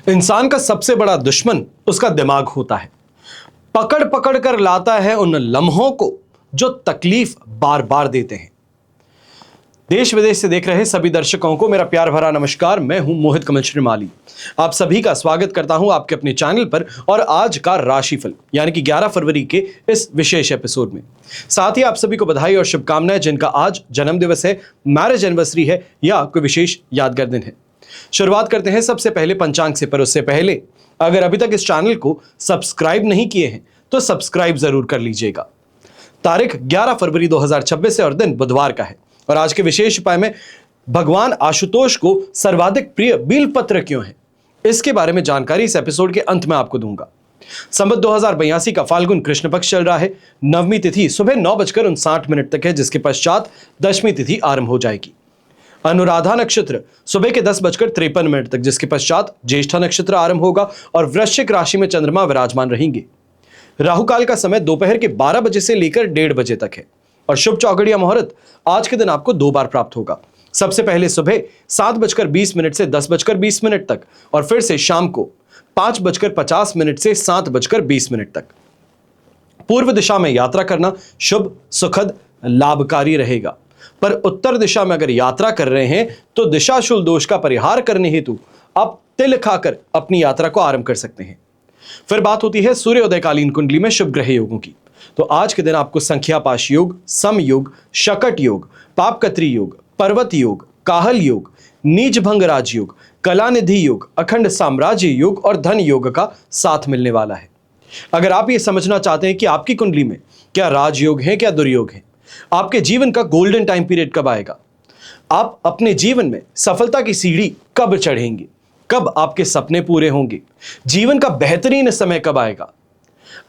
इंसान का सबसे बड़ा दुश्मन उसका दिमाग होता है। पकड़ पकड़ कर लाता है उन लम्हों को जो तकलीफ बार बार देते हैं। देश विदेश से देख रहे सभी दर्शकों को मेरा प्यार भरा नमस्कार। मैं हूं मोहित कमल श्रीमाली। आप सभी का स्वागत करता हूं आपके अपने चैनल पर और आज का राशिफल यानी कि 11 फरवरी के इस विशेष एपिसोड में। साथ ही आप सभी को बधाई और शुभकामनाएं जिनका आज जन्म दिवस है, मैरिज एनिवर्सरी है या कोई विशेष यादगार दिन है। शुरुआत करते हैं सबसे पहले पंचांग से, पर उससे पहले अगर अभी तक इस चैनल को सब्सक्राइब नहीं किए हैं तो सब्सक्राइब जरूर कर लीजिएगा। तारीख 11 फरवरी 2026 है और दिन बुधवार का है। और आज के विशेष उपाय में भगवान आशुतोष को सर्वाधिक प्रिय बीलपत्र क्यों है, इसके बारे में जानकारी इस एपिसोड के अंत में आपको दूंगा। संवत 2082 का फाल्गुन कृष्ण पक्ष चल रहा है। नवमी तिथि सुबह 9:59 तक है, जिसके पश्चात दशमी तिथि आरंभ हो जाएगी। अनुराधा नक्षत्र सुबह के 10:53 तक, जिसके पश्चात ज्येष्ठा नक्षत्र आरंभ होगा और वृश्चिक राशि में चंद्रमा विराजमान रहेंगे। राहु काल का समय दोपहर के 12 बजे से लेकर 1:30 बजे तक है और शुभ चौघड़िया मुहूर्त आज के दिन आपको 2 बार प्राप्त होगा। सबसे पहले सुबह 7:20 से 10:20 तक और फिर से शाम को 5:50 से 7:20 तक। पूर्व दिशा में यात्रा करना शुभ, सुखद, लाभकारी रहेगा। पर उत्तर दिशा में अगर यात्रा कर रहे हैं तो दिशाशूल दोष का परिहार करने हेतु आप तिल खाकर अपनी यात्रा को आरंभ कर सकते हैं। फिर बात होती है सूर्योदयकालीन कुंडली में शुभ ग्रह योगों की। तो आज के दिन आपको संख्या पाश योग, सम योग, शकट योग, पापकत्री योग, पर्वत योग, काहल योग, नीच भंग राज योग, कलानिधि योग, अखंड साम्राज्य योग और धन योग का साथ मिलने वाला है। अगर आप ये समझना चाहते हैं कि आपकी कुंडली में क्या राजयोग है, क्या दुर्योग है, आपके जीवन का गोल्डन टाइम पीरियड कब आएगा, आप अपने जीवन में सफलता की सीढ़ी कब चढ़ेंगे, कब आपके सपने पूरे होंगे, जीवन का बेहतरीन समय कब आएगा,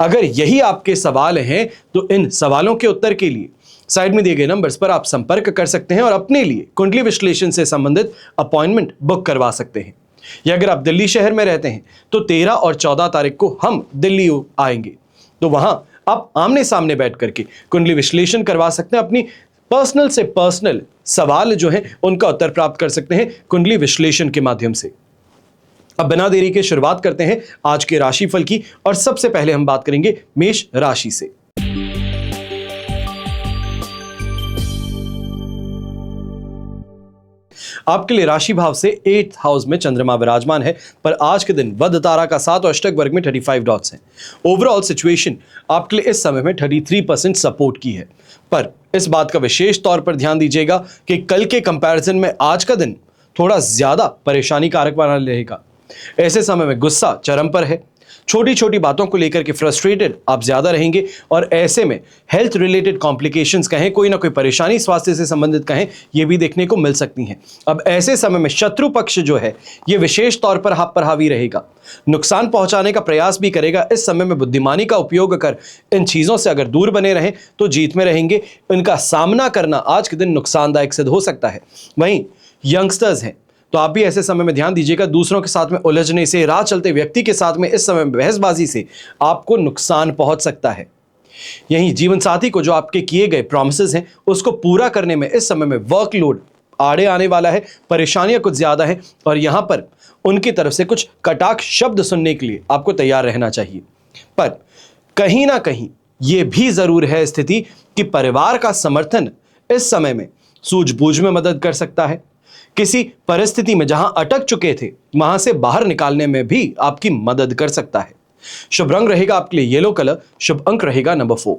अगर यही आपके सवाल हैं तो इन सवालों के उत्तर के लिए साइड में दिए गए नंबर्स पर आप संपर्क कर सकते हैं और अपने लिए कुंडली विश्लेषण से संबंधित अपॉइंटमेंट बुक करवा सकते हैं। या अगर आप दिल्ली शहर में रहते हैं तो 13 और 14 तारीख को हम दिल्ली आएंगे, तो वहां आप आमने सामने बैठ करके कुंडली विश्लेषण करवा सकते हैं। अपनी पर्सनल से पर्सनल सवाल जो है उनका उत्तर प्राप्त कर सकते हैं कुंडली विश्लेषण के माध्यम से। अब बिना देरी के शुरुआत करते हैं आज के राशिफल की और सबसे पहले हम बात करेंगे मेष राशि से। आपके लिए राशि भाव से 8th हाउस में चंद्रमा विराजमान है, पर आज के दिन वध तारा का 7 और अष्टक वर्ग में 35 डॉट्स हैं। ओवरऑल सिचुएशन आपके लिए इस समय में 33% सपोर्ट की है, पर इस बात का विशेष तौर पर ध्यान दीजिएगा कि कल के कंपैरिजन में आज का दिन थोड़ा ज्यादा परेशानी कारक बना रहेगा। ऐसे समय में गुस्सा चरम पर है, छोटी छोटी बातों को लेकर के फ्रस्ट्रेटेड आप ज्यादा रहेंगे और ऐसे में हेल्थ रिलेटेड कॉम्प्लिकेशंस कहें, कोई ना कोई परेशानी स्वास्थ्य से संबंधित कहें, ये भी देखने को मिल सकती हैं। अब ऐसे समय में शत्रु पक्ष जो है ये विशेष तौर पर आप पर हावी रहेगा, नुकसान पहुंचाने का प्रयास भी करेगा। इस समय में बुद्धिमानी का उपयोग कर इन चीजों से अगर दूर बने रहें तो जीत में रहेंगे। इनका सामना करना आज के दिन नुकसानदायक सिद्ध हो सकता है। वहीं यंगस्टर्स हैं तो आप भी ऐसे समय में ध्यान दीजिएगा, दूसरों के साथ में उलझने से, राह चलते व्यक्ति के साथ में इस समय में बहसबाजी से आपको नुकसान पहुंच सकता है। यहीं जीवन साथी को जो आपके किए गए प्रॉमिसेस हैं उसको पूरा करने में इस समय में वर्कलोड आड़े आने वाला है, परेशानियां कुछ ज्यादा हैं और यहां पर उनकी तरफ से कुछ कटाक्ष शब्द सुनने के लिए आपको तैयार रहना चाहिए। पर कहीं ना कहीं यह भी जरूर है स्थिति कि परिवार का समर्थन इस समय में सूझबूझ में मदद कर सकता है। किसी परिस्थिति में जहां अटक चुके थे वहां से बाहर निकालने में भी आपकी मदद कर सकता है। शुभ रंग रहेगा आपके लिए येलो कलर, शुभ अंक रहेगा नंबर 4।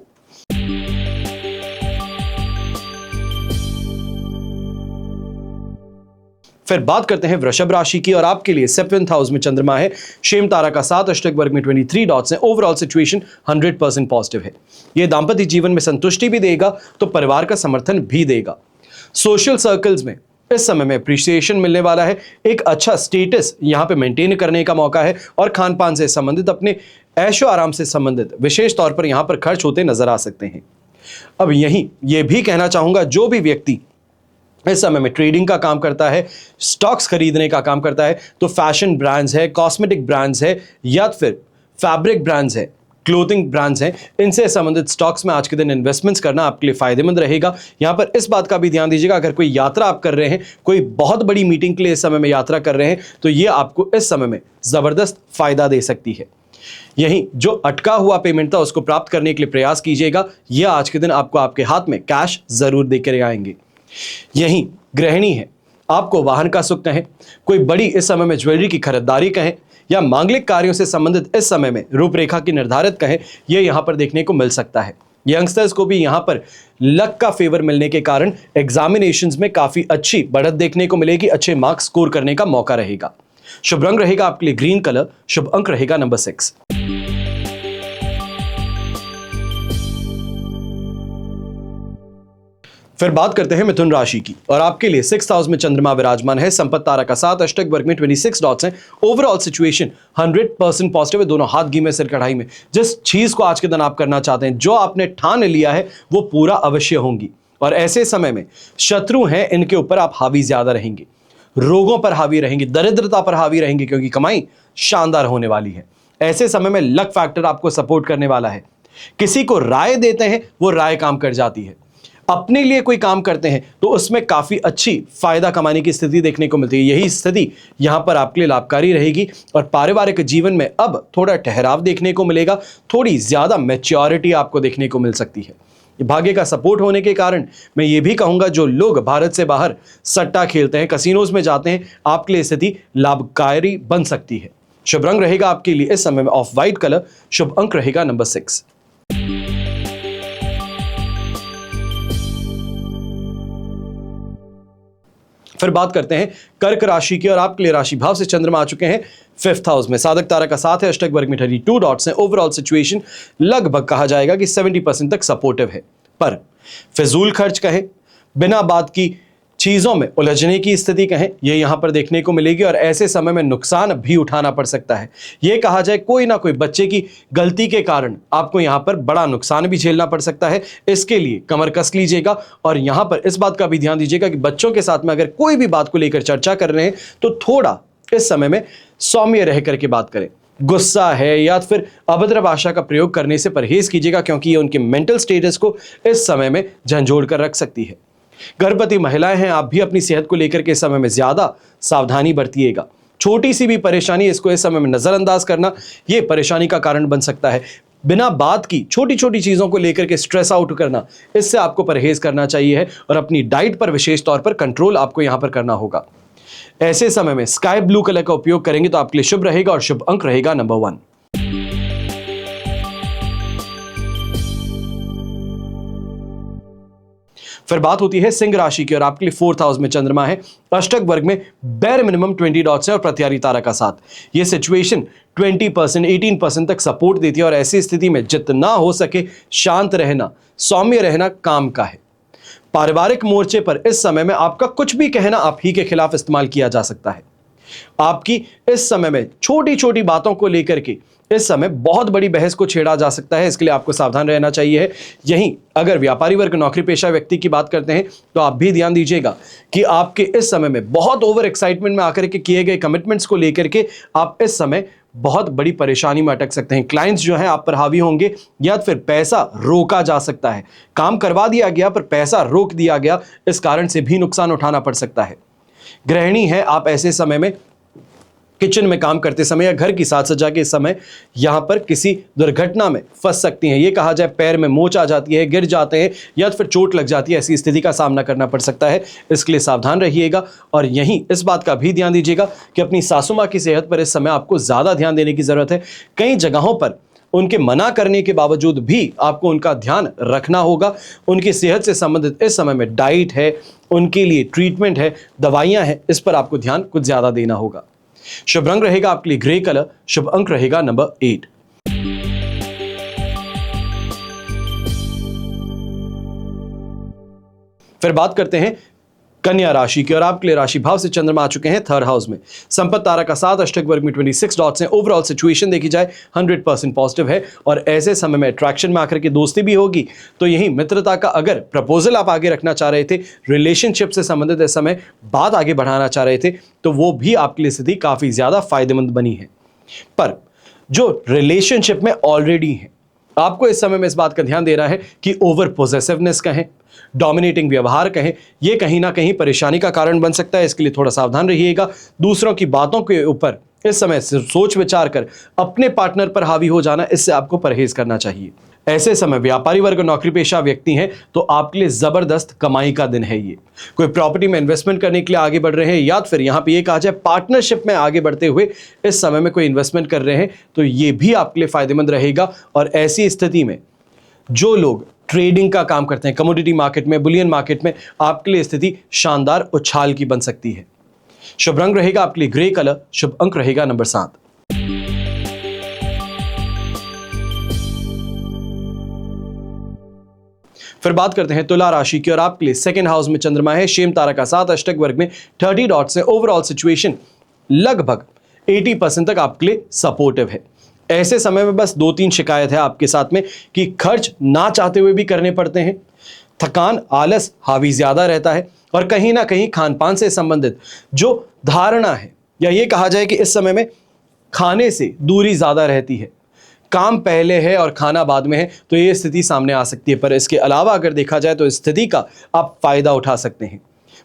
फिर बात करते हैं वृषभ राशि की और आपके लिए 7th हाउस में चंद्रमा है, शेम तारा का 7 अष्टक वर्ग में 23 डॉट्स हैं। ओवरऑल सिचुएशन 100% पॉजिटिव है। यह दांपत्य जीवन में संतुष्टि भी देगा तो परिवार का समर्थन भी देगा। सोशल सर्कल्स में इस समय में अप्रिसिएशन मिलने वाला है, एक अच्छा स्टेटस यहां पे मेंटेन करने का मौका है और खान पान से संबंधित, अपने ऐशो आराम से संबंधित विशेष तौर पर यहां पर खर्च होते नजर आ सकते हैं। अब यहीं ये भी कहना चाहूंगा, जो भी व्यक्ति इस समय में ट्रेडिंग का काम करता है, स्टॉक्स खरीदने का काम करता है, तो फैशन ब्रांड्स है, कॉस्मेटिक ब्रांड्स है या फिर फैब्रिक ब्रांड्स है, क्लोथिंग ब्रांड्स हैं, इनसे संबंधित स्टॉक्स में आज के दिन इन्वेस्टमेंट्स करना आपके लिए फायदेमंद रहेगा। यहां पर इस बात का भी ध्यान दीजिएगा, अगर कोई यात्रा आप कर रहे हैं, कोई बहुत बड़ी मीटिंग के लिए इस समय में यात्रा कर रहे हैं, तो ये आपको इस समय में जबरदस्त फायदा दे सकती है। यहीं जो अटका हुआ पेमेंट था उसको प्राप्त करने के लिए प्रयास कीजिएगा, यह आज के दिन आपको आपके हाथ में कैश जरूर देकर आएंगे। यहीं गृहिणी है, आपको वाहन का सुख कहें, कोई बड़ी इस समय में ज्वेलरी की खरीदारी कहें, या मांगलिक कार्यों से संबंधित इस समय में रूपरेखा की निर्धारित कहें, यह यहां पर देखने को मिल सकता है। यंगस्टर्स को भी यहां पर लक का फेवर मिलने के कारण एग्जामिनेशंस में काफी अच्छी बढ़त देखने को मिलेगी, अच्छे मार्क्स स्कोर करने का मौका रहेगा। शुभ रंग रहेगा आपके लिए ग्रीन कलर, शुभ अंक रहेगा नंबर 6। फिर बात करते हैं मिथुन राशि की, और आपके लिए 6th हाउस में चंद्रमा विराजमान है, संपत्ति तारा का 7, अष्टक वर्ग में 26 डॉट्स हैं। ओवरऑल सिचुएशन 100% पॉजिटिव है, दोनों हाथ घी में सिर कढ़ाई में। जिस चीज को आज के दिन आप करना चाहते हैं, जो आपने ठान लिया है, वो पूरा अवश्य होंगी। और ऐसे समय में शत्रु हैं, इनके ऊपर आप हावी ज्यादा रहेंगे, रोगों पर हावी रहेंगे, दरिद्रता पर हावी रहेंगे, क्योंकि कमाई शानदार होने वाली है। ऐसे समय में लक फैक्टर आपको सपोर्ट करने वाला है। किसी को राय देते हैं, वो राय काम कर जाती है। अपने लिए कोई काम करते हैं तो उसमें काफी अच्छी फायदा कमाने की स्थिति देखने को मिलती है। यही स्थिति यहां पर आपके लिए लाभकारी रहेगी, और पारिवारिक जीवन में अब थोड़ा ठहराव देखने को मिलेगा, थोड़ी ज्यादा मैच्योरिटी आपको देखने को मिल सकती है। भाग्य का सपोर्ट होने के कारण मैं ये भी कहूंगा, जो लोग भारत से बाहर सट्टा खेलते हैं, कसिनोज में जाते हैं, आपके लिए स्थिति लाभकारी बन सकती है। शुभ रंग रहेगा आपके लिए इस समय में ऑफ व्हाइट कलर, शुभ अंक रहेगा नंबर 6। फिर बात करते हैं कर्क राशि की, और आपके लिए राशि भाव से चंद्रमा आ चुके हैं 5th हाउस में। साधक तारा का 7 है, अष्टक वर्ग में 32 डॉट्स हैं। ओवरऑल सिचुएशन लगभग कहा जाएगा कि 70% तक सपोर्टिव है, पर फिजूल खर्च कहें, बिना बात की चीजों में उलझने की स्थिति कहें, यह यहां पर देखने को मिलेगी। और ऐसे समय में नुकसान भी उठाना पड़ सकता है। यह कहा जाए, कोई ना कोई बच्चे की गलती के कारण आपको यहां पर बड़ा नुकसान भी झेलना पड़ सकता है। इसके लिए कमर कस लीजिएगा, और यहां पर इस बात का भी ध्यान दीजिएगा कि बच्चों के साथ में अगर कोई भी बात को लेकर चर्चा कर रहे हैं, तो थोड़ा इस समय में सौम्य रह करके बात करें। गुस्सा है या फिर अभद्र भाषा का प्रयोग करने से परहेज कीजिएगा, क्योंकि ये उनके मेंटल स्टेटस को इस समय में झंझोड़ कर रख सकती है। गर्भवती महिलाएं हैं, आप भी अपनी सेहत को लेकर के इस समय में ज्यादा सावधानी बरतिएगा। छोटी सी भी परेशानी, इसको इस समय में नजरअंदाज करना, यह परेशानी का कारण बन सकता है। बिना बात की छोटी छोटी चीजों को लेकर के स्ट्रेस आउट करना, इससे आपको परहेज करना चाहिए है, और अपनी डाइट पर विशेष तौर पर कंट्रोल आपको यहां पर करना होगा। ऐसे समय में स्काई ब्लू कलर का उपयोग करेंगे तो आपके लिए शुभ रहेगा, और शुभ अंक रहेगा नंबर 1। फिर बात होती है सिंह राशि की, और आपके लिए 4th हाउस में चंद्रमा है, अष्टक वर्ग में बेर मिनिमम 20 डॉट्स है, और प्रत्यारी तारा का 7। यह सिचुएशन 20% 18% तक सपोर्ट देती है, और ऐसी स्थिति में जितना हो सके शांत रहना, सौम्य रहना काम का है। पारिवारिक मोर्चे पर इस समय में आपका कुछ भी कहना आप ही के खिलाफ इस्तेमाल किया जा सकता है। आपकी इस समय में छोटी छोटी बातों को लेकर के इस समय बहुत बड़ी बहस को छेड़ा जा सकता है, इसके लिए आपको सावधान रहना चाहिए है। यहीं अगर व्यापारी वर्ग, नौकरी पेशा व्यक्ति की बात करते हैं, तो आप भी ध्यान दीजिएगा कि आपके इस समय में बहुत ओवर एक्साइटमेंट में आकर के किए गए कमिटमेंट्स को लेकर के आप इस समय बहुत बड़ी परेशानी में अटक सकते हैं। क्लाइंट्स जो हैं आप पर हावी होंगे, या फिर पैसा रोका जा सकता है। काम करवा दिया गया पर पैसा रोक दिया गया, इस कारण से भी नुकसान उठाना पड़ सकता है। गृहिणी है, आप ऐसे समय में किचन में काम करते समय या घर की साज सज्जा के समय यहां पर किसी दुर्घटना में फंस सकती हैं। ये कहा जाए पैर में मोच आ जाती है, गिर जाते हैं, या फिर चोट लग जाती है, ऐसी स्थिति का सामना करना पड़ सकता है। इसके लिए सावधान रहिएगा, और यहीं इस बात का भी ध्यान दीजिएगा कि अपनी सासू माँ की सेहत पर इस समय आपको ज़्यादा ध्यान देने की ज़रूरत है। कई जगहों पर उनके मना करने के बावजूद भी आपको उनका ध्यान रखना होगा। उनकी सेहत से संबंधित इस समय में डाइट है, उनके लिए ट्रीटमेंट है, दवाइयाँ हैं, इस पर आपको ध्यान कुछ ज़्यादा देना होगा। शुभ रंग रहेगा आपके लिए ग्रे कलर, शुभ अंक रहेगा नंबर 8। फिर बात करते हैं कन्या राशि की, और आपके लिए राशि भाव से चंद्रमा आ चुके हैं 3rd हाउस में। संपत्ति तारा का 7, अष्टक वर्ग में 26 डॉट्स हैं। ओवरऑल सिचुएशन देखी जाए 100% पॉजिटिव है, और ऐसे समय में अट्रैक्शन में आकर के दोस्ती भी होगी। तो यही मित्रता का अगर प्रपोजल आप आगे रखना चाह रहे थे, रिलेशनशिप से संबंधित इस समय बात आगे बढ़ाना चाह रहे थे, तो वो भी आपके लिए स्थिति काफी ज्यादा फायदेमंद बनी है। पर जो रिलेशनशिप में ऑलरेडी हैं। आपको इस समय में इस बात का ध्यान देना है कि ओवर पोजेसिवनेस कहें, डोमिनेटिंग व्यवहार कहें, यह कहीं ना कहीं परेशानी का कारण बन सकता है। इसके लिए थोड़ा सावधान रहिएगा। दूसरों की बातों के ऊपर इस समय सिर्फ सोच विचार कर अपने पार्टनर पर हावी हो जाना, इससे आपको परहेज करना चाहिए। ऐसे समय व्यापारी वर्ग, नौकरी पेशा व्यक्ति हैं तो आपके लिए जबरदस्त कमाई का दिन है। ये कोई प्रॉपर्टी में इन्वेस्टमेंट करने के लिए आगे बढ़ रहे हैं, या फिर यहां पे ये कहा जाए पार्टनरशिप में आगे बढ़ते हुए इस समय में कोई इन्वेस्टमेंट कर रहे हैं तो ये भी आपके लिए फायदेमंद रहेगा। और ऐसी स्थिति में जो लोग ट्रेडिंग का काम करते हैं, कमोडिटी मार्केट में, बुलियन मार्केट में, आपके लिए स्थिति शानदार उछाल की बन सकती है। शुभ रंग रहेगा आपके लिए ग्रे कलर, शुभ अंक रहेगा नंबर 7। फिर बात करते हैं तुला राशि की, और आपके लिए सेकंड हाउस में चंद्रमा है, शेम तारा का 7, अष्टक वर्ग में 30 डॉट्स है। ओवरऑल सिचुएशन लगभग 80% तक आपके लिए सपोर्टिव है। ऐसे समय में बस 2-3 शिकायत है आपके साथ में कि खर्च ना चाहते हुए भी करने पड़ते हैं, थकान, आलस हावी ज्यादा रहता है, और कहीं ना कहीं खान पान से संबंधित जो धारणा है, या ये कहा जाए कि इस समय में खाने से दूरी ज्यादा रहती है, काम पहले है और खाना बाद में है, तो ये स्थिति सामने आ सकती है। पर इसके अलावा अगर देखा जाए तो इस स्थिति का आप फायदा उठा सकते हैं।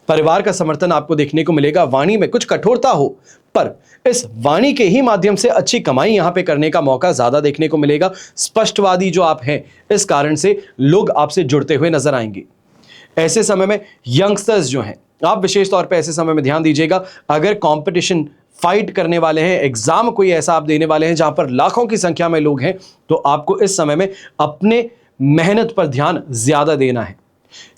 परिवार का समर्थन आपको देखने को मिलेगा। वाणी में कुछ कठोरता हो, पर इस वाणी के ही माध्यम से अच्छी कमाई यहां पे करने का मौका ज्यादा देखने को मिलेगा। स्पष्टवादी जो आप हैं, इस कारण से लोग आपसे जुड़ते हुए नजर आएंगे। ऐसे समय में यंगस्टर्स जो हैं, आप विशेष तौर पे ऐसे समय में ध्यान दीजिएगा। अगर कंपटीशन फाइट करने वाले हैं, एग्जाम कोई ऐसा आप देने वाले हैं जहां पर लाखों की संख्या में लोग हैं, तो आपको इस समय में अपने मेहनत पर ध्यान ज्यादा देना है।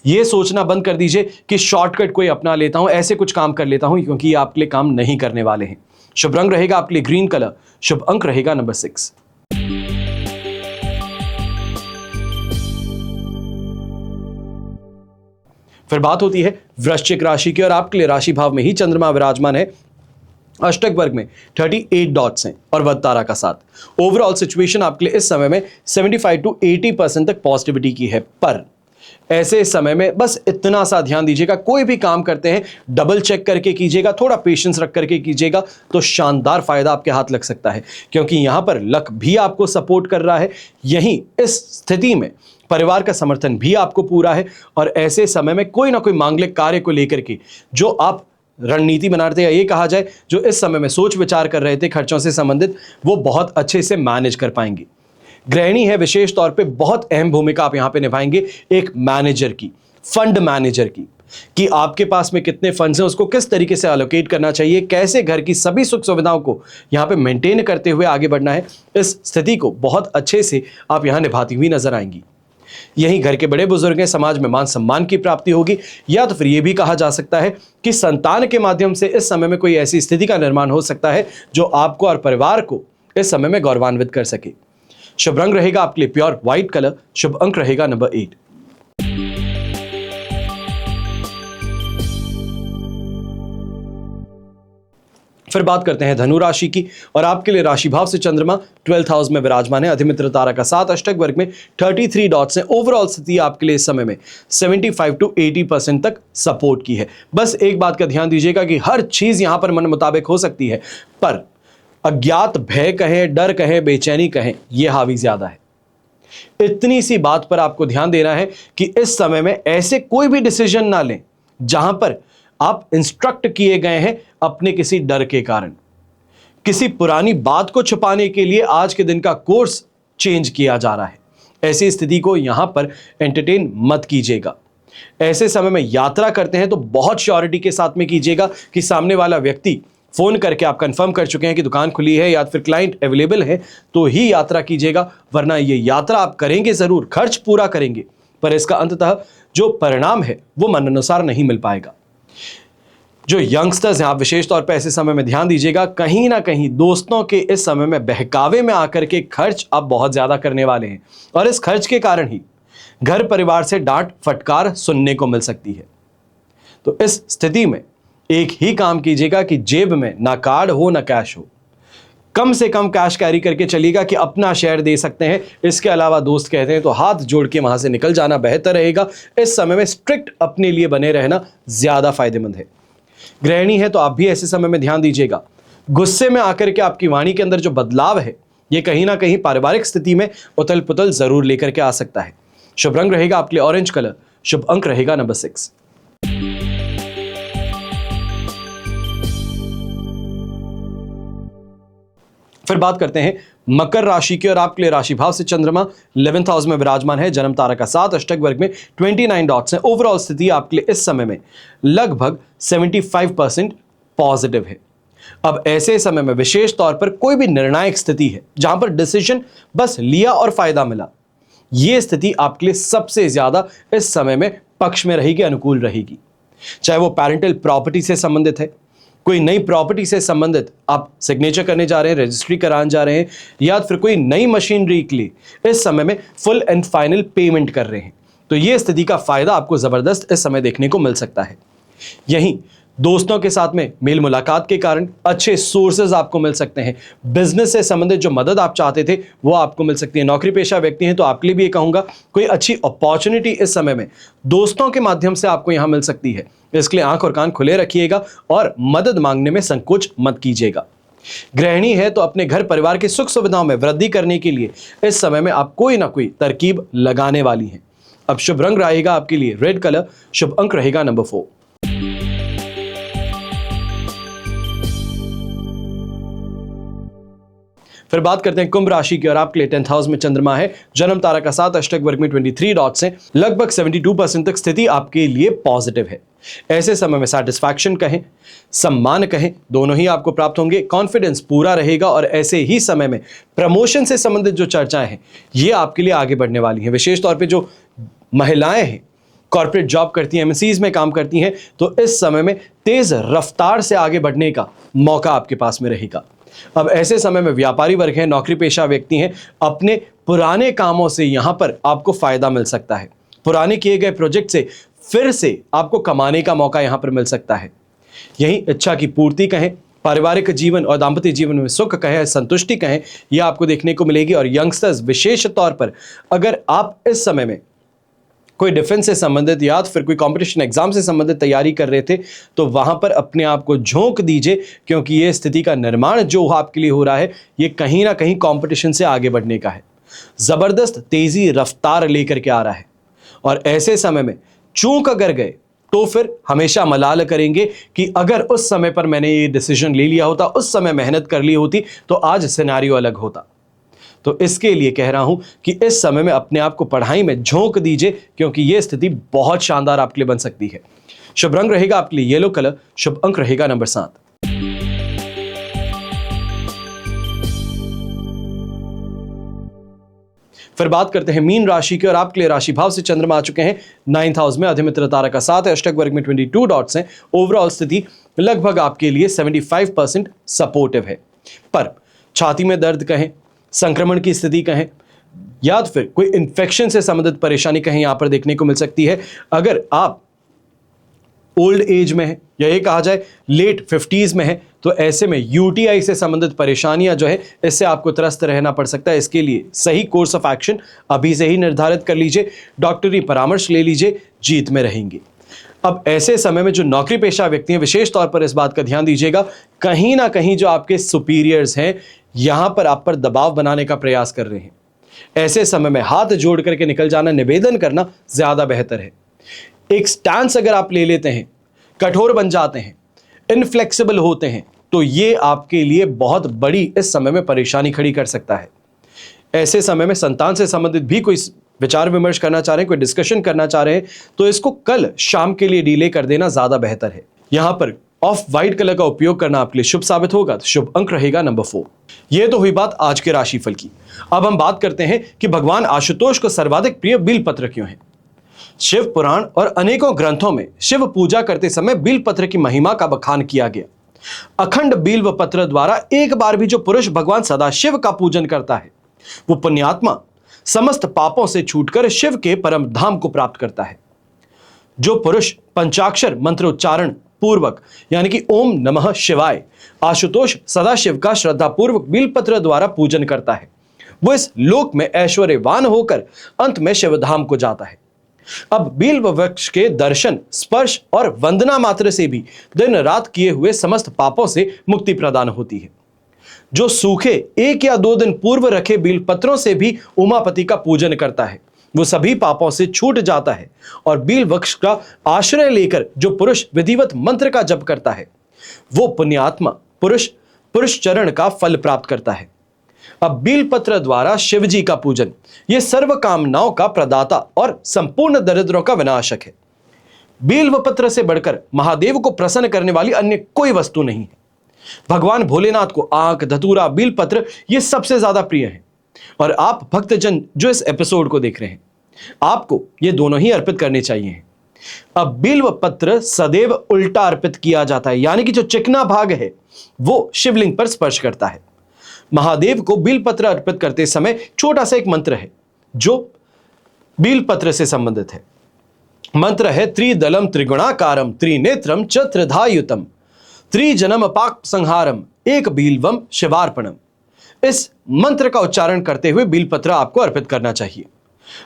यह सोचना बंद कर दीजिए कि शॉर्टकट कोई अपना लेता हूं, ऐसे कुछ काम कर लेता हूं, क्योंकि ये आपके लिए काम नहीं करने वाले हैं। शुभ रंग रहेगा आपके लिए ग्रीन कलर, शुभ अंक रहेगा नंबर 6। फिर बात होती है वृश्चिक राशि की, और आपके लिए राशि भाव में ही चंद्रमा विराजमान है, अष्टक वर्ग में 38 डॉट्स हैं और वध तारा का 7। ओवरऑल सिचुएशन आपके लिए इस समय में 75 to 80% तक पॉजिटिविटी की है। पर ऐसे समय में बस इतना सा ध्यान दीजिएगा, कोई भी काम करते हैं डबल चेक करके कीजिएगा, थोड़ा पेशेंस रख करके कीजिएगा, तो शानदार फायदा आपके हाथ लग सकता है। क्योंकि यहां पर लक भी आपको सपोर्ट कर रहा है, यहीं इस स्थिति में परिवार का समर्थन भी आपको पूरा है। और ऐसे समय में कोई ना कोई मांगलिक कार्य को लेकर के जो आप रणनीति बना रहे थे, या ये कहा जाए जो इस समय में सोच विचार कर रहे थे खर्चों से संबंधित, वो बहुत अच्छे से मैनेज कर पाएंगे। गृहिणी है, विशेष तौर पे बहुत अहम भूमिका आप यहां पे निभाएंगे एक मैनेजर की, फंड मैनेजर की, कि आपके पास में कितने फंड्स हैं, उसको किस तरीके से एलोकेट करना चाहिए, कैसे घर की सभी सुख सुविधाओं को यहां पे मेंटेन करते हुए आगे बढ़ना है। इस स्थिति को बहुत अच्छे से आप यहां निभाती हुई नजर आएंगी। यही घर के बड़े बुजुर्ग हैं, समाज में मान सम्मान की प्राप्ति होगी, या तो फिर यह भी कहा जा सकता है कि संतान के माध्यम से इस समय में कोई ऐसी स्थिति का निर्माण हो सकता है जो आपको और परिवार को इस समय में गौरवान्वित कर सके। शुभ रंग रहेगा आपके लिए प्योर व्हाइट कलर, शुभ अंक रहेगा नंबर 8। फिर बात करते हैं धनु राशि की, और आपके लिए राशि भाव से चंद्रमा 12th हाउस में विराजमान है, अधिमित्र तारा का 7, अष्टक वर्ग में 33 डॉट्स हैं। ओवरऑल स्थिति आपके लिए इस समय में 75 to 80% तक सपोर्ट की है। बस एक बात का ध्यान दीजिएगा कि हर चीज यहां पर मन मुताबिक हो सकती है, पर अज्ञात भय कहें, डर कहें, बेचैनी कहें, यह हावी ज्यादा है। इतनी सी बात पर आपको ध्यान देना है कि इस समय में ऐसे कोई भी डिसीजन ना लें जहां पर आप इंस्ट्रक्ट किए गए हैं अपने किसी डर के कारण। किसी पुरानी बात को छुपाने के लिए आज के दिन का कोर्स चेंज किया जा रहा है। ऐसी स्थिति को यहां पर एंटरटेन मत कीजिएगा। ऐसे समय में यात्रा करते हैं तो बहुत श्योरिटी के साथ में कीजिएगा कि सामने वाला व्यक्ति फोन करके आप कंफर्म कर चुके हैं कि दुकान खुली है या फिर क्लाइंट अवेलेबल है, तो ही यात्रा कीजिएगा। वरना ये यात्रा आप करेंगे जरूर, खर्च पूरा करेंगे, पर इसका अंततः जो परिणाम है वो मन अनुसार नहीं मिल पाएगा। जो यंगस्टर्स हैं, आप विशेष तौर पर ऐसे समय में ध्यान दीजिएगा, कहीं ना कहीं दोस्तों के इस समय में बहकावे में आकर के खर्च आप बहुत ज्यादा करने वाले हैं, और इस खर्च के कारण ही घर परिवार से डांट फटकार सुनने को मिल सकती है। तो इस स्थिति में एक ही काम कीजिएगा कि जेब में ना कार्ड हो ना कैश हो, कम से कम कैश कैरी करके चलिएगा कि अपना शेयर दे सकते हैं। इसके अलावा दोस्त कहते हैं तो हाथ जोड़ के वहां से निकल जाना बेहतर रहेगा। इस समय में स्ट्रिक्ट अपने लिए बने रहना ज्यादा फायदेमंद है। गृहिणी है तो आप भी ऐसे समय में ध्यान दीजिएगा, गुस्से में आकर के आपकी वाणी के अंदर जो बदलाव है ये कहीं ना कहीं पारिवारिक स्थिति में उथल पुथल जरूर लेकर के आ सकता है। शुभ रंग रहेगा आपके लिए ऑरेंज कलर, शुभ अंक रहेगा नंबर 6। फिर बात करते हैं मकर राशि की, और आपके लिए राशि भाव से चंद्रमा 11th हाउस में विराजमान है। जन्म तारा का 7, अष्टक वर्ग में 29 डॉट्स हैं। ओवरऑल स्थिति आपके लिए इस समय में लगभग 75% पॉजिटिव है। अब ऐसे समय में विशेष तौर पर कोई भी निर्णायक स्थिति है जहां पर डिसीजन बस लिया और फायदा मिला, यह स्थिति आपके लिए सबसे ज्यादा इस समय में पक्ष में रहेगी, अनुकूल रहेगी। चाहे वो पेरेंटल प्रॉपर्टी से संबंधित है, कोई नई प्रॉपर्टी से संबंधित आप सिग्नेचर करने जा रहे हैं, रजिस्ट्री कराने जा रहे हैं, या फिर कोई नई मशीनरी के लिए इस समय में फुल एंड फाइनल पेमेंट कर रहे हैं, तो यह स्थिति का फायदा आपको जबरदस्त इस समय देखने को मिल सकता है। यहीं दोस्तों के साथ में मेल मुलाकात के कारण अच्छे सोर्सेज आपको मिल सकते हैं। बिजनेस से संबंधित जो मदद आप चाहते थे वो आपको मिल सकती है। नौकरी पेशा व्यक्ति हैं तो आपके लिए भी ये कहूंगा कोई अच्छी अपॉर्चुनिटी इस समय में दोस्तों के माध्यम से आपको यहां मिल सकती है। इसके लिए आंख और कान खुले रखिएगा और मदद मांगने में संकोच मत कीजिएगा। गृहिणी है तो अपने घर परिवार की सुख सुविधाओं में वृद्धि करने के लिए इस समय में आप कोई ना कोई तरकीब लगाने वाली हैं। अब शुभ रंग रहेगा आपके लिए रेड कलर, शुभ अंक रहेगा नंबर 4। फिर बात करते हैं कुंभ राशि की, और आपके लिए 10th हाउस में चंद्रमा है। जन्म तारा का 7, अष्टक वर्ग में 23 डॉट्स हैं। लगभग 72% तक स्थिति आपके लिए पॉजिटिव है। ऐसे समय में सैटिस्फैक्शन कहें, सम्मान कहें, दोनों ही आपको प्राप्त होंगे। कॉन्फिडेंस पूरा रहेगा और ऐसे ही समय में प्रमोशन से संबंधित जो चर्चाएं हैं ये आपके लिए आगे बढ़ने वाली हैं। विशेष तौर पर जो महिलाएं हैं, कॉर्पोरेट जॉब करती हैं, एमएनसीज में काम करती हैं, तो इस समय में तेज रफ्तार से आगे बढ़ने का मौका आपके पास में रहेगा। अब ऐसे समय में व्यापारी वर्ग हैं, नौकरी पेशा व्यक्ति हैं, अपने पुराने कामों से यहां पर आपको फायदा मिल सकता है। पुराने किए गए प्रोजेक्ट से फिर से आपको कमाने का मौका यहां पर मिल सकता है। यही इच्छा की पूर्ति कहें, पारिवारिक जीवन और दाम्पत्य जीवन में सुख कहें, संतुष्टि कहें, यह आपको देखने को मिलेगी। और यंगस्टर्स विशेष तौर पर अगर आप इस समय में कोई डिफेंस से संबंधित या फिर कोई कंपटीशन एग्जाम से संबंधित तैयारी कर रहे थे तो वहां पर अपने आप को झोंक दीजिए, क्योंकि ये स्थिति का निर्माण जो आपके लिए हो रहा है ये कहीं ना कहीं कंपटीशन से आगे बढ़ने का है। जबरदस्त तेजी रफ्तार लेकर के आ रहा है और ऐसे समय में चूक अगर गए तो फिर हमेशा मलाल करेंगे कि अगर उस समय पर मैंने ये डिसीजन ले लिया होता, उस समय मेहनत कर ली होती तो आज सिनेरियो अलग होता। तो इसके लिए कह रहा हूं कि इस समय में अपने आप को पढ़ाई में झोंक दीजिए, क्योंकि यह स्थिति बहुत शानदार आपके लिए बन सकती है। शुभ रंग रहेगा आपके लिए येलो कलर, शुभ अंक रहेगा नंबर 7। फिर बात करते हैं मीन राशि की, और आपके लिए राशि भाव से चंद्रमा आ चुके हैं 9th हाउस में। अधिमित्र तारा का 7 है, अष्टक वर्ग में 22 डॉट्स हैं। ओवरऑल स्थिति लगभग आपके लिए 75% सपोर्टिव है, पर छाती में दर्द कहें, संक्रमण की स्थिति कहें, या फिर कोई इन्फेक्शन से संबंधित परेशानी कहीं यहां पर देखने को मिल सकती है। अगर आप ओल्ड एज में है या ये कहा जाए लेट 50s में है तो ऐसे में यूटीआई से संबंधित परेशानियां जो है इससे आपको त्रस्त रहना पड़ सकता है। इसके लिए सही कोर्स ऑफ एक्शन अभी से ही निर्धारित कर लीजिए, डॉक्टरी परामर्श ले लीजिए, जीत में रहेंगे। अब ऐसे समय में जो नौकरी पेशा व्यक्ति हैं विशेष तौर पर इस बात का ध्यान दीजिएगा, कहीं ना कहीं जो आपके सुपीरियर्स हैं यहां पर आप पर दबाव बनाने का प्रयास कर रहे हैं। ऐसे समय में हाथ जोड़ करके निकल जाना, निवेदन करना ज्यादा बेहतर है। एक स्टैंस अगर आप ले लेते हैं, कठोर बन जाते हैं, इनफ्लेक्सिबल होते हैं, तो ये आपके लिए बहुत बड़ी इस समय में परेशानी खड़ी कर सकता है। ऐसे समय में संतान से संबंधित भी कोई विचार विमर्श करना चाह रहे हैं, कोई डिस्कशन करना चाह रहे हैं, तो इसको कल शाम के लिए डिले कर देना ज्यादा बेहतर है। यहां पर ऑफ व्हाइट कलर का उपयोग करना आपके लिए शुभ साबित होगा, तो शुभ अंक रहेगा नंबर 4। यह तो हुई बात आज के राशिफल की। अब हम बात करते हैं कि भगवान आशुतोष को सर्वाधिक प्रिय बिलपत्र क्यों है। शिव पुराण और अनेकों ग्रंथों में शिव पूजा करते समय बिलपत्र की महिमा का बखान किया गया। अखंड बिल्व पत्र द्वारा एक बार भी जो पुरुष भगवान सदाशिव का पूजन करता है वो पुण्यात्मा समस्त पापों से छूटकर शिव के परम धाम को प्राप्त करता है। जो पुरुष पंचाक्षर मंत्रोच्चारण पूर्वक यानी कि ओम नमः शिवाय आशुतोष सदाशिव का श्रद्धापूर्वक बिलपत्र द्वारा पूजन करता है वो इस लोक में ऐश्वर्यवान होकर अंत में शिवधाम को जाता है। अब बिल्व वृक्ष के दर्शन, स्पर्श और वंदना मात्र से भी दिन रात किए हुए समस्त पापों से मुक्ति प्रदान होती है। जो सूखे 1 या 2 दिन पूर्व रखे बील पत्रों से भी उमापति का पूजन करता है, वो सभी पापों से छूट जाता है। और बील वृक्ष का आश्रय लेकर जो पुरुष विधिवत मंत्र का जप करता है, वो पुण्यात्मा पुरुष चरण का फल प्राप्त करता है। अब बील पत्र द्वारा शिव जी का पूजन, ये सर्व कामनाओं का प्रदाता और संपूर्ण दरिद्रों का विनाशक है। बील व पत्र से बढ़कर महादेव को प्रसन्न करने वाली अन्य कोई वस्तु नहीं है। भगवान भोलेनाथ को आंख, धतूरा, बील पत्र ये सबसे ज्यादा प्रिय है। और आप भक्तजन जो इस एपिसोड को देख रहे हैं, आपको ये दोनों ही अर्पित करने चाहिए। अब बील व पत्र सदैव उल्टा अर्पित किया जाता है, यानी कि जो चिकना भाग है वो शिवलिंग पर स्पर्श करता है। महादेव को बील पत्र अर्पित करते समय छोटा सा एक मंत्र है जो बील पत्र से संबंधित है। मंत्र है त्रिदलम त्रिगुणाकारम त्रिनेत्रम च त्रिधायुतम त्रिजनम पाक संहारम एक बीलवम शिवार्पणम। इस मंत्र का उच्चारण करते हुए बील पत्र आपको अर्पित करना चाहिए।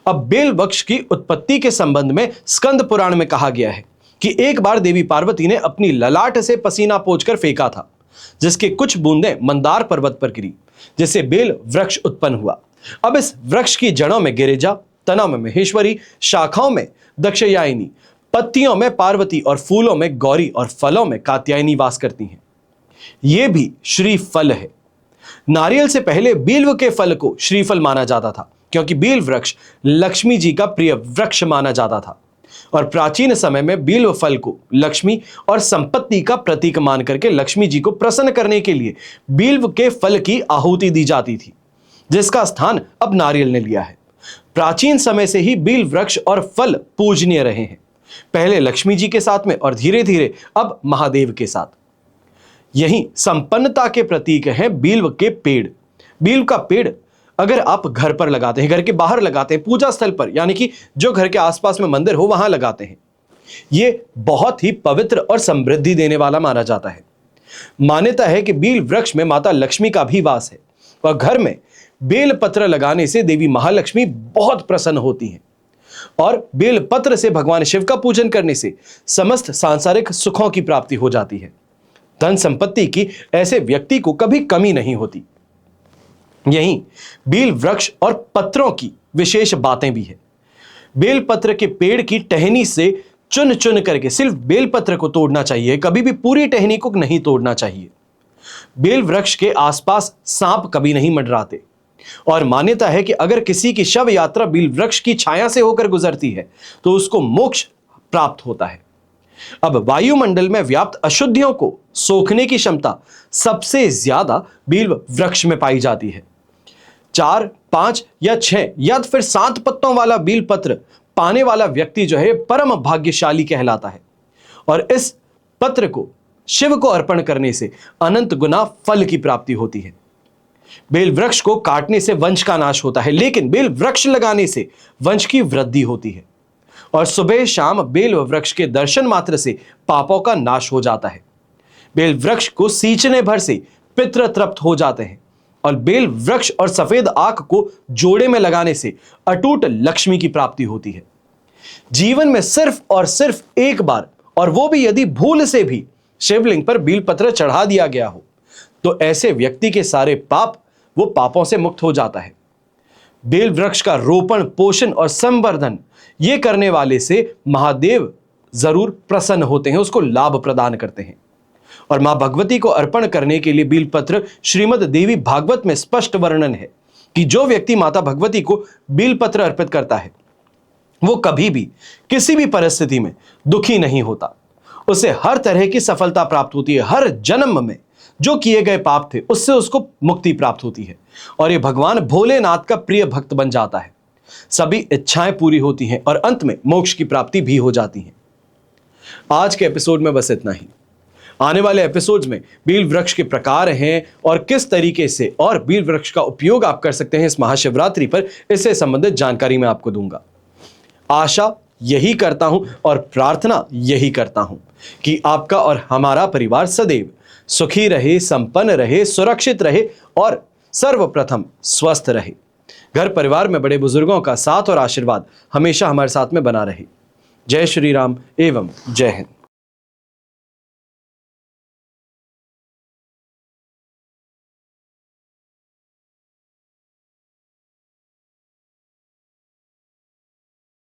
अब बेल वृक्ष की उत्पत्ति के संबंध में स्कंद पुराण में कहा गया है कि एक बार देवी पार्वती ने अपनी ललाट से पसीना पोंछकर फेंका था, जिसके कुछ बूंदें मंदार पर्वत पर गिरी, जिससे बेल वृक्ष उत्पन्न हुआ। अब इस वृक्ष की जड़ों में गिरिजा, तना में महेश्वरी, शाखाओं में दक्षयायिनी, पत्तियों में पार्वती और फूलों में गौरी और फलों में कात्यायनी वास करती हैं। यह भी श्रीफल है। नारियल से पहले बील्व के फल को श्रीफल माना जाता था, क्योंकि बील वृक्ष लक्ष्मी जी का प्रिय वृक्ष माना जाता था। और प्राचीन समय में बील्व फल को लक्ष्मी और संपत्ति का प्रतीक मान करके लक्ष्मी जी को प्रसन्न करने के लिए बील्व के फल की आहुति दी जाती थी, जिसका स्थान अब नारियल ने लिया है। प्राचीन समय से ही बील वृक्ष और फल पूजनीय रहे हैं, पहले लक्ष्मी जी के साथ में और धीरे धीरे अब महादेव के साथ। यही संपन्नता के प्रतीक हैं बील्व के पेड़। बील्व का पेड़ अगर आप घर पर लगाते हैं, घर के बाहर लगाते हैं, पूजा स्थल पर, यानी कि जो घर के आसपास में मंदिर हो वहां लगाते हैं, ये बहुत ही पवित्र और समृद्धि देने वाला माना जाता है। मान्यता है कि बील वृक्ष में माता लक्ष्मी का भी वास है और घर में बेल पत्र लगाने से देवी महालक्ष्मी बहुत प्रसन्न होती हैं। और बेल पत्र से भगवान शिव का पूजन करने से समस्त सांसारिक सुखों की प्राप्ति हो जाती है। धन संपत्ति की ऐसे व्यक्ति को कभी कमी नहीं होती। यहीं बेल वृक्ष और पत्रों की विशेष बातें भी है। बेल पत्र के पेड़ की टहनी से चुन चुन करके सिर्फ बेल पत्र को तोड़ना चाहिए, कभी भी पूरी टहनी को नहीं तोड़ना चाहिए। बेल वृक्ष के आसपास सांप कभी नहीं मंडराते। और मान्यता है कि अगर किसी की शव यात्रा बेल वृक्ष की छाया से होकर गुजरती है तो उसको मोक्ष प्राप्त होता है। अब वायुमंडल में व्याप्त अशुद्धियों को सोखने की क्षमता सबसे ज्यादा बेल वृक्ष में पाई जाती है। 4, 5 या 6 या फिर 7 पत्तों वाला बेल पत्र पाने वाला व्यक्ति जो है परम भाग्यशाली कहलाता है। और इस पत्र को शिव को अर्पण करने से अनंत गुना फल की प्राप्ति होती है। बेल वृक्ष को काटने से वंश का नाश होता है, लेकिन बेल वृक्ष लगाने से वंश की वृद्धि होती है। और सुबह शाम बेल वृक्ष के दर्शन मात्र से पापों का नाश हो जाता है। बेल वृक्ष को सींचने भर से पितृ तृप्त हो जाते हैं। और बेल वृक्ष और सफेद आक को जोड़े में लगाने से अटूट लक्ष्मी की प्राप्ति होती है। जीवन में सिर्फ और सिर्फ एक बार, और वो भी यदि भूल से भी शिवलिंग पर बेल पत्र चढ़ा दिया गया हो, तो ऐसे व्यक्ति के सारे पाप वो पापों से मुक्त हो जाता है। बेल वृक्ष का रोपण, पोषण और संवर्धन ये करने वाले से महादेव जरूर प्रसन्न होते हैं, उसको लाभ प्रदान करते हैं। और मां भगवती को अर्पण करने के लिए बेल पत्र श्रीमद् देवी भागवत में स्पष्ट वर्णन है कि जो व्यक्ति माता भगवती को बेल पत्र अर्पित करता है वो कभी भी किसी भी परिस्थिति में दुखी नहीं होता। उसे हर तरह की सफलता प्राप्त होती है। हर जन्म में जो किए गए पाप थे उससे उसको मुक्ति प्राप्त होती है और ये भगवान भोलेनाथ का प्रिय भक्त बन जाता है। सभी इच्छाएं पूरी होती हैं और अंत में मोक्ष की प्राप्ति भी हो जाती है। आज के एपिसोड में बस इतना ही। आने वाले एपिसोड्स में बेल वृक्ष के प्रकार हैं और किस तरीके से और बेल वृक्ष का उपयोग आप कर सकते हैं इस महाशिवरात्रि पर, इससे संबंधित जानकारी मैं आपको दूंगा। आशा यही करता हूं और प्रार्थना यही करता हूं कि आपका और हमारा परिवार सदैव सुखी रहे, संपन्न रहे, सुरक्षित रहे और सर्वप्रथम स्वस्थ रहे। घर परिवार में बड़े बुजुर्गों का साथ और आशीर्वाद हमेशा हमारे साथ में बना रहे। जय श्री राम एवं जय हिंद।